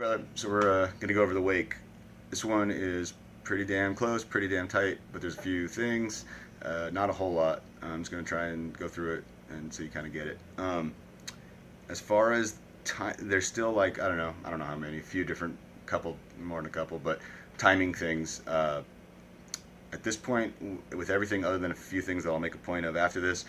So we're gonna go over the wake. This one is pretty damn close, pretty damn tight, but there's a few things, not a whole lot. I'm just gonna try and go through it, and so you kind of get it. As far as time, there's still like I don't know how many, a few different, couple more than a couple, but timing things. At this point, with everything other than a few things that I'll make a point of after this,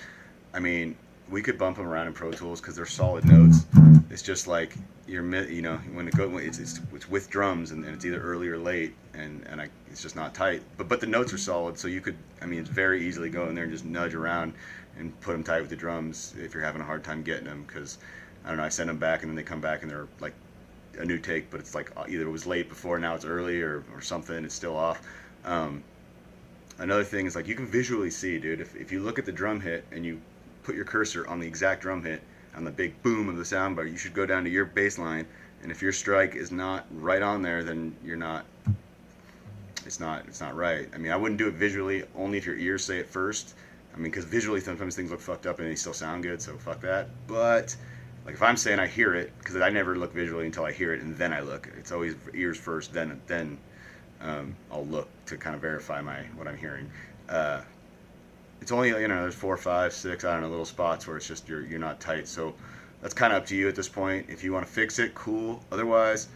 I mean, we could bump them around in Pro Tools because they're solid notes. It's just like when it's with drums and it's either early or late, and it's just not tight. But the notes are solid, so you could, I mean, it's very easily go in there and just nudge around and put them tight with the drums if you're having a hard time getting them, because I don't know, I send them back and then they come back and they're like a new take, but it's like either it was late before, now it's early, or something, it's still off. Another thing is, like, you can visually see, dude, if you look at the drum hit and you put your cursor on the exact drum hit, on the big boom of the soundbar, you should go down to your bass line, and if your strike is not right on there, then it's not right. I mean, I wouldn't do it visually, only if your ears say it first. I mean, because visually sometimes things look fucked up and they still sound good, so fuck that. But like, if I'm saying I hear it, because I never look visually until I hear it, and then I look. It's always ears first, then I'll look to kind of verify what I'm hearing. It's only, there's 4, 5, 6, I don't know, little spots where it's just you're not tight. So that's kind of up to you at this point. If you want to fix it, cool. Otherwise,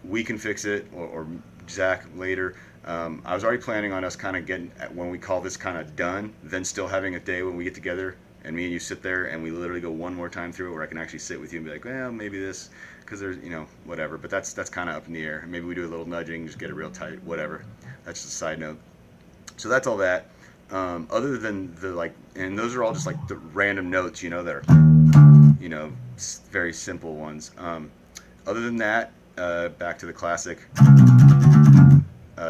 we can fix it, or Zach later. I was already planning on us kind of getting, when we call this kind of done, then still having a day when we get together and me and you sit there and we literally go one more time through it, where I can actually sit with you and be like, well, maybe this, because there's, whatever. But that's kind of up in the air. Maybe we do a little nudging, just get it real tight, whatever. That's just a side note. So that's all that. Other than and those are all just like the random notes, that are, very simple ones. Other than that, back to the classic.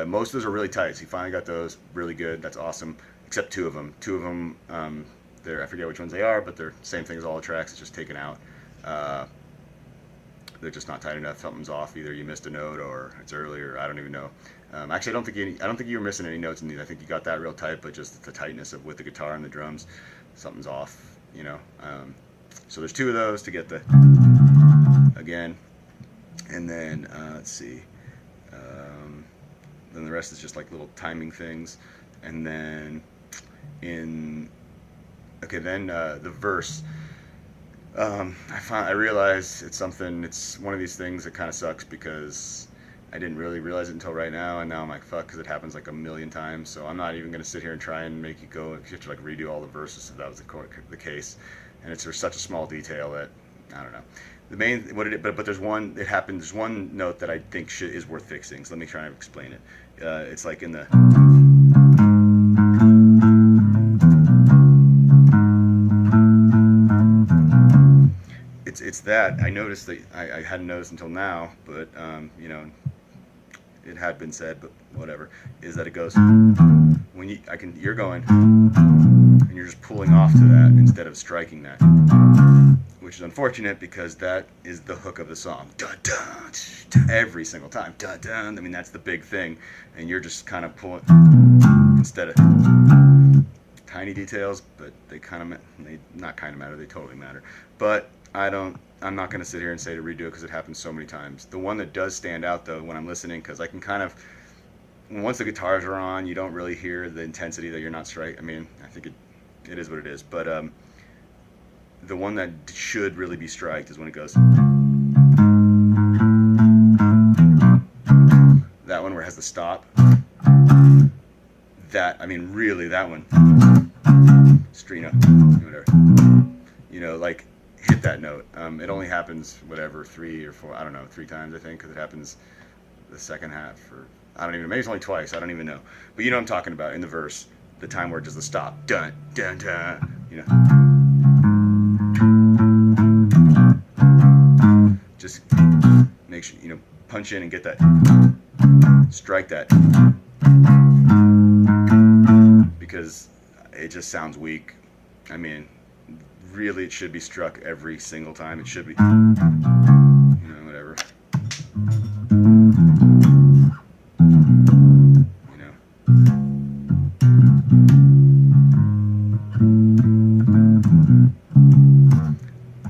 Most of those are really tight, so you finally got those really good. That's awesome, except two of them. I forget which ones they are, but they're same thing as all the tracks. It's just taken out. They're just not tight enough. Something's off. Either you missed a note, or it's early, or I don't even know. Actually, I don't think you were missing any notes in these. I think you got that real tight, but just the tightness with the guitar and the drums, something's off. So there's two of those to get the again, and then let's see. Then the rest is just like little timing things, and then the verse. I realize it's one of these things that kind of sucks, because I didn't really realize it until right now, and now I'm like, fuck, because it happens like a million times. So I'm not even going to sit here and try and make you go, you have to like redo all the verses if that was the case. And it's for such a small detail that, I don't know. But there's one note that I think is worth fixing, so let me try and explain it. It's like in the, it's that I noticed that I hadn't noticed until now, but it had been said, but whatever, is that it goes when you're going and you're just pulling off to that instead of striking that, which is unfortunate, because that is the hook of the song. Dun, dun, every single time. Dun, dun. I mean, that's the big thing, and you're just kind of pulling instead of tiny details, but they not kind of matter. They totally matter. But I'm not going to sit here and say to redo it, because it happens so many times. The one that does stand out, though, when I'm listening, because I can kind of, once the guitars are on, you don't really hear the intensity that you're not striking. I mean, I think it is what it is. But the one that should really be striked is when it goes. That one where it has the stop. That, I mean, really, that one. Strina, whatever. Like, hit that note. It only happens, whatever, 3 or 4, I don't know, 3 times, I think, because it happens the second half, or I don't even know, maybe it's only twice, I don't even know. But you know what I'm talking about, in the verse, the time where it does the stop. Dun, dun, dun, Just make sure, punch in and get that, strike that, because it just sounds weak. I mean, really, it should be struck every single time. It should be, whatever.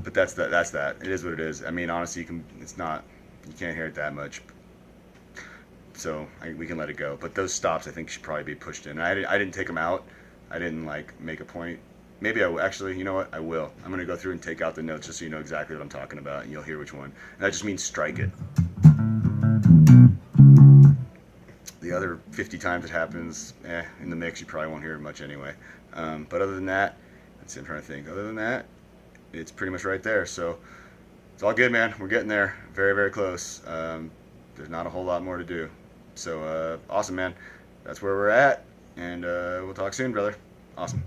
But that's that. It is what it is. I mean, honestly, it's not, You can't hear it that much, so we can let it go. But those stops, I think, should probably be pushed in. I didn't take them out. I didn't like make a point. Maybe actually, you know what? I will. I'm gonna go through and take out the notes just so you know exactly what I'm talking about, and you'll hear which one. And that just means strike it. The other 50 times it happens, in the mix, you probably won't hear it much anyway. But other than that, let's see, I'm trying to think. Other than that, it's pretty much right there. So it's all good, man. We're getting there. Very, very close. There's not a whole lot more to do. So awesome, man. That's where we're at, and we'll talk soon, brother. Awesome.